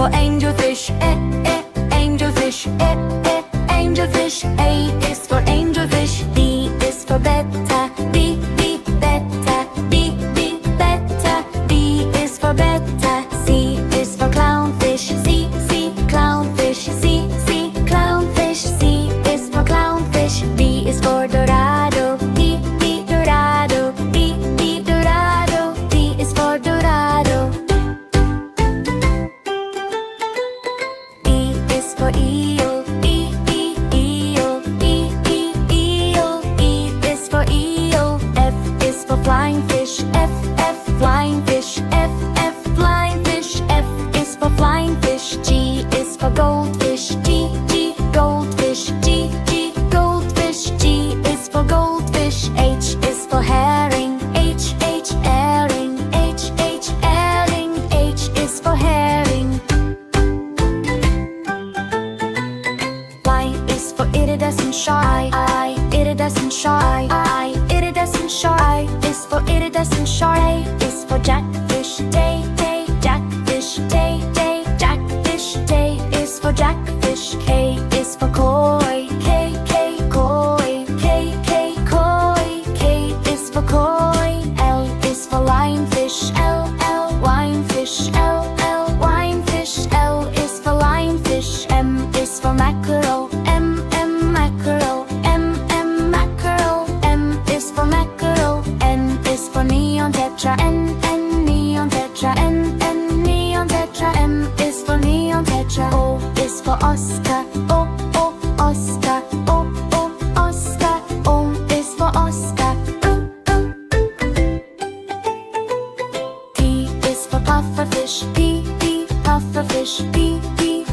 for angelfish, angelfish, angelfish. A is for angelfish. B is for betta, B, betta, B, betta. B is for betta. C is for clownfish, C, clownfish, C, clownfish. C is for clownfish. D is for dorado, D, dorado, D, dorado. D is for dorado. E is for eel, eel, eel. E is for eel. F is for flying fish, F, flying fish, F, flying fish. F is for flying fish. G is for goldfish, G, goldfish, G, goldfish. G is for goldfish. H is for herring, H, herring, H, herring. H is for herring. Y is for iridescent shy, iridescent shy, iridescent shy. Is for iridescent shy. Is for jackfish, day, jackfish, day, jackfish. Day is for jackfish. K is for koi, K, koi, K, koi. K is for koi. L is for lionfish, L, winefish, L, winefish. L is for lionfish. M is for mackerel, M, mackerel, M, mackerel. M is for mackerel. N is for neon tetra, N, neon tetra, N, neon tetra. M is for neon tetra. O is for Oscar, O, Oscar, O, Oscar. O is for Oscar. P is for pufferfish, P, pufferfish, P,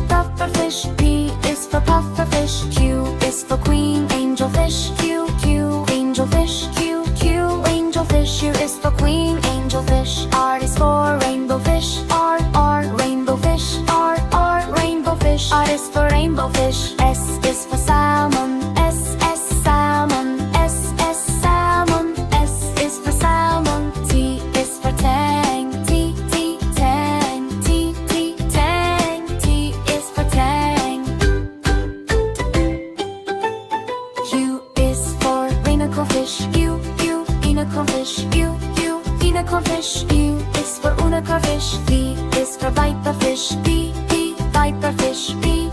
pufferfish. P is for pufferfish. Q is for queen angelfish, Q, angelfish, Q, angelfish. U is for queen angelfish. R is for rainbowfish, R, rainbowfish, R, rainbowfish. R is for rainbowfish. S is for salmon, S, salmon, S, salmon. S is for salmon. T is for tang, T, tang, T, tang. T is for tang. U is for unicornfish, U, unicornfish, U, unicornfish. U is for unicornfish. V is for viperfish, V, viperfish, V,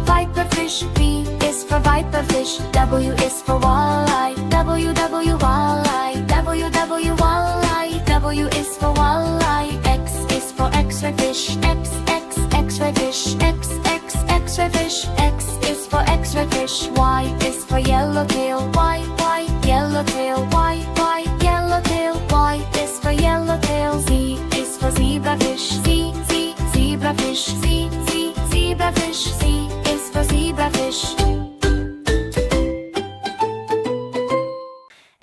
viperfish. V is for viperfish. W is for walleye, W, walleye, W, walleye. W is for walleye. X is for x-ray fish, X, x-ray fish, X, x-ray fish. X is for x-ray fish. Y is for yellowtail, Y, yellowtail, Y, yellowtail. Y is for yellowtail. Z is for zebrafish, Z, zebrafish, Z, zebrafish. Z is for zebrafish.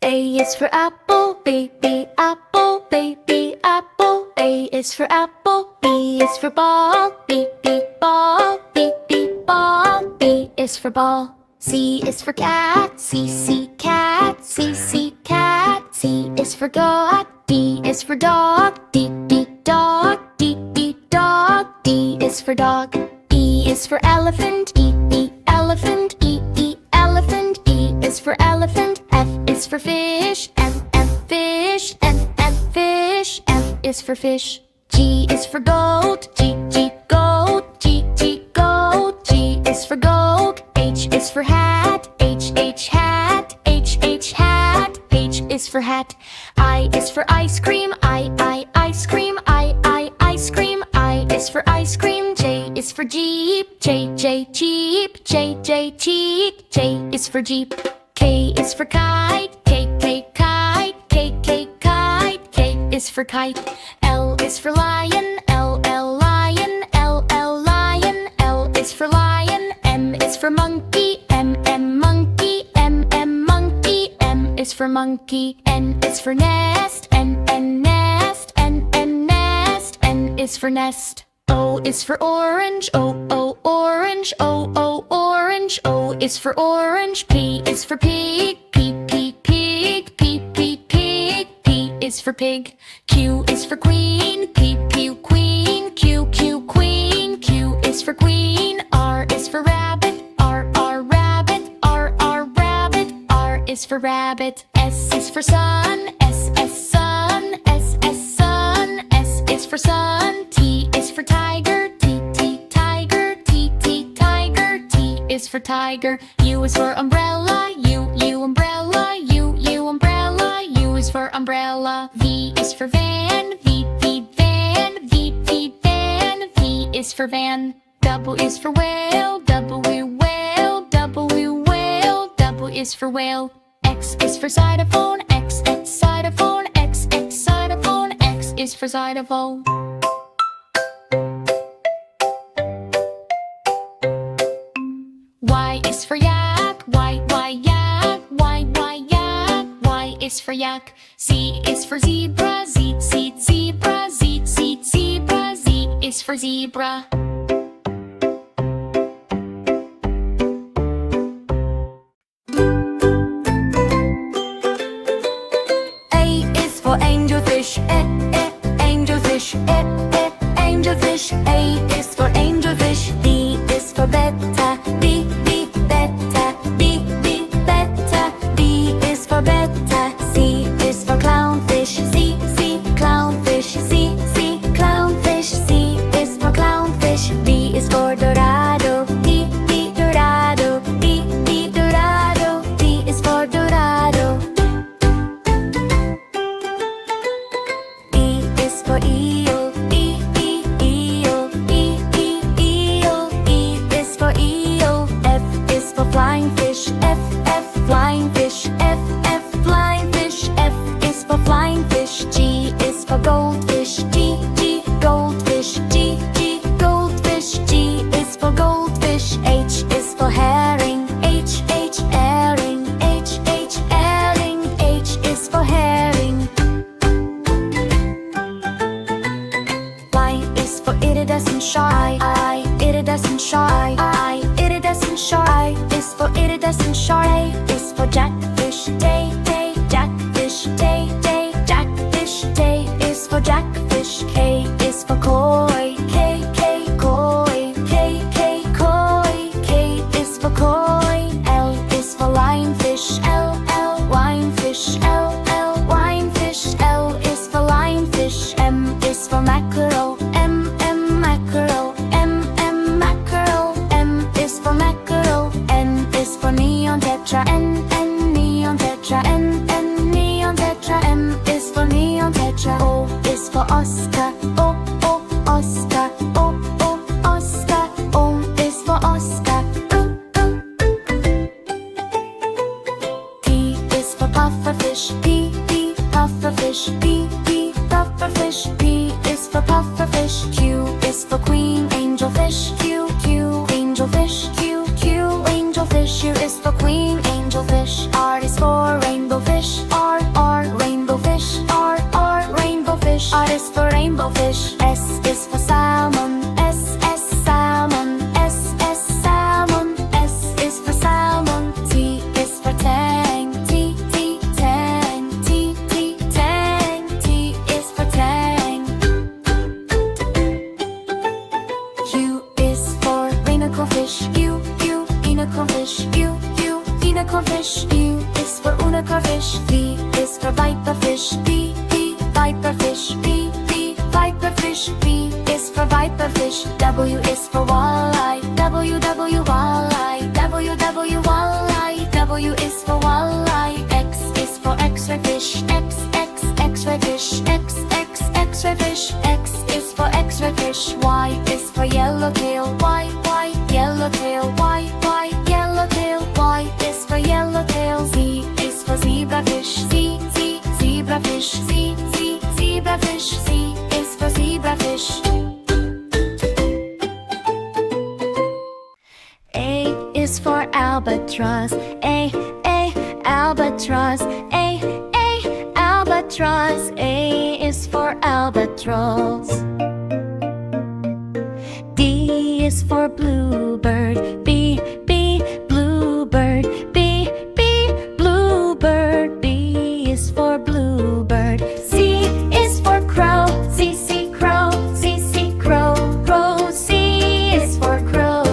A is for apple, baby apple, baby apple. A is for apple. B is for ball, ball, ball. B is for ball. C is for cat, C, cat, C, cat. C is for goat. D is for dog, D, dog, D, dog. D is for dog. E is for elephant, E, elephant, E, elephant. E is for elephant. F is for fish, F, fish, F, fish. F is for fish. G is for goat, G, goat, G, goat. G is for goat. H is for hat, H, hat, H, hat. H is for hat. I is for ice cream, I, ice cream, I, ice cream. I is for ice cream. J is for jeep, J, jeep, J, jeep. J is for jeep. K is for kite, K, kite, K, kite. K is for kite. L is for lion, L, lion, L, lion. L is for lion. M is for monkey, M, monkey, M, monkey. M is for monkey. N is for nest, N, nest, N, nest. N is for nest. O is for orange, O, orange, O, orange. O is for orange. P is for pig, P, pig, P, pig. P is for pig. Q is for queen, Q, queen, Q, queen. Q is for rabbit. S is for sun. Sun. Sun. S is for sun. T is for tiger. Tiger. Tiger. T is for tiger. U is for umbrella. U umbrella. U umbrella. U is for umbrella. V is for van. Van. V is for van. W is for whale. Whale. W is for whale. X is for xylophone. Xylophone. X xylophone. X is for xylophone. Y is for yak. Yak. Y is for yak. Z is for zebra. Zebra. Z is for zebra. Angelfish, angelfish, angelfish. A is for angelfish. B is for betta. Betta. Betta. B is for betta. C is for clownfish. Clownfish. C clownfish. C is for clownfish. D is for dorado. Dorado. Dorado. D is for dorado. For eel, eel. E is for eel. F is for flying fish. Flying fish. F flying fish. F is for flying fish. G is for goldfish. Goldfish. G goldfish. G is for goldfish. H is for herring. Herring. H herring. H is for herring. Iridescent shy. Iridescent shy. Iridescent shy is for iridescent shy. Is for jackfish. Day. Jackfish. Day. Jackfish. Day is for jackfish. K is for koi. Koi. Koi. K is for koi. L is for lionfish. Winefish. Winefish. L is for lionfish. M is for mackerel. Mackerel. M is for mackerel. N is for neon tetra. N neon tetra. N neon tetra. M is for neon tetra. O is for Oscar. Oscar. Oscar. O is for Oscar. P is for pufferfish. Pufferfish. P pufferfish. P is for pufferfish. Q is for queen angelfish. Q angelfish. Q angelfish. U is for queen angelfish. R is for rainbowfish. R rainbowfish. R rainbowfish. R is for rainbowfish. S is for salmon. Salmon. S salmon. S is for salmon. T is for tang. Tang. Tang. T is for tang. U is for unicornfish. Unicornfish. Unicornfish. U is for unicornfish. V is for viperfish. Viperfish. Viperfish. V is for viperfish. W is for walleye. Walleye. Walleye. W is for walleye. X is for x-ray fish. X-ray fish. X-ray fish. X is for x-ray fish. Y is for yellowtail. Yellowtail. Y yellowtail. Y is for yellowtail. Z is for zebrafish. Zebrafish. Zebrafish. Z is for zebrafish. A is for albatross. Albatross. Albatross. A is for albatross. D is for bluebird. Bluebird. Bluebird. B is for bluebird. C is for crow. Crow. Crow. C is for crow.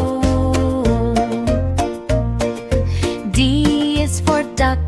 D is for duck.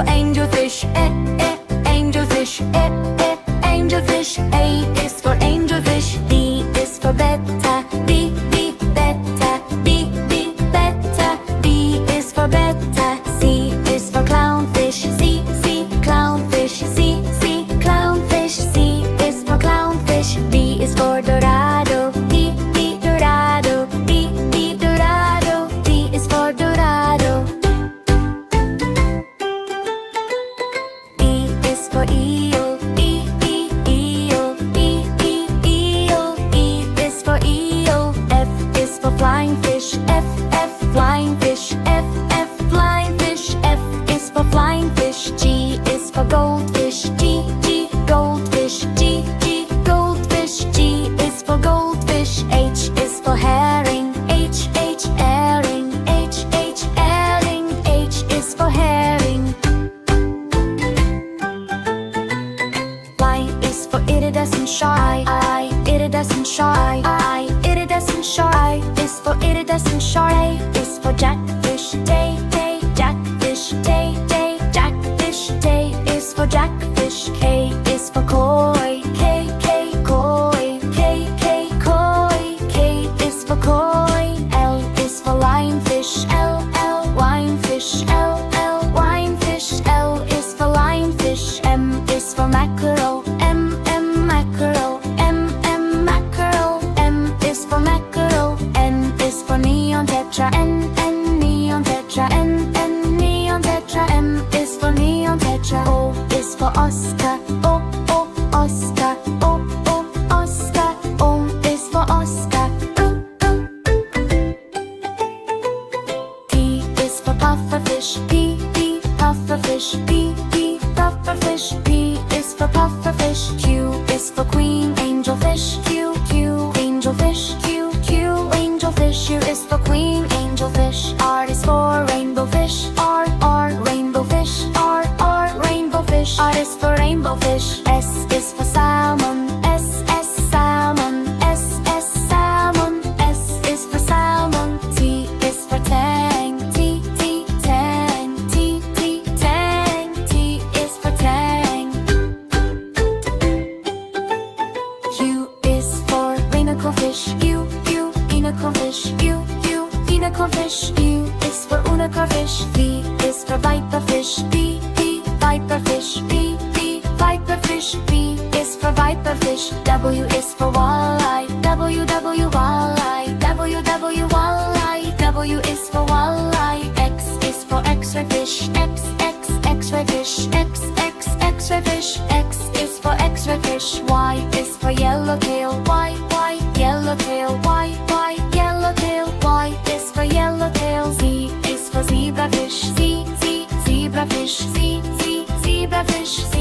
for angelfish, angelfish, angelfish. A is for angelfish. B is for betta, B, betta, B, betta. B is for betta. C is for clownfish, C, clownfish, C, clownfish. C is for clownfish. D is for dorado, D, dorado, D, dorado. D is for dorado. E is for eel, eel, eel. E is for eel. F is for flying fish, F, flying fish, F, flying fish. F is for flying fish. G is for goldfish, G, goldfish, G, goldfish. G is for goldfish. H is for herring, H, herring, H, herring. H is for herring. I is for iridescent shy, iridescent shy, iridescent shy. Is for iridescent shy. A is for jackfish, day, jackfish, day, jackfish. Day is for jackfish. K is for koi, K, koi, K, koi. K is for koi. L is for lionfish, L, winefish, L, winefish. L is for lionfish. M is for mackerel, M, mackerel, M, mackerel. M is for mackerel. N is for neon tetra, N, neon tetra, N, neon tetra. M is for neon tetra. O is for Oscar, O, Oscar, O, Oscar. O is for Oscar. P is for pufferfish, P, pufferfish, P, pufferfish. P is for pufferfish. Q is for queen angelfish, Q, angelfish, Q, angelfish. U is for queen angelfish. R is for rainbowfish, R, rainbowfish, R, rainbowfish. R is for rainbowfish. S is for salmon, S, salmon, S, salmon. S is for salmon. T is for tang, T, tang, T, tang. T is for tang. U is for unicornfish, U, unicornfish, U, unicornfish. U is for unicornfish. V is for viperfish, V, viperfish, V, viperfish. V is for viperfish. W is for walleye, W, walleye, W, walleye. W is for walleye. X is for x-ray fish, X, x-ray fish, X, x-ray fish. X is for x-ray fish. Y is for yellowtail, Y, yellowtail, Y, yellowtail. Y is for yellowtail. Z is for zebrafish, Z, zebrafish, Z, zebrafish. Z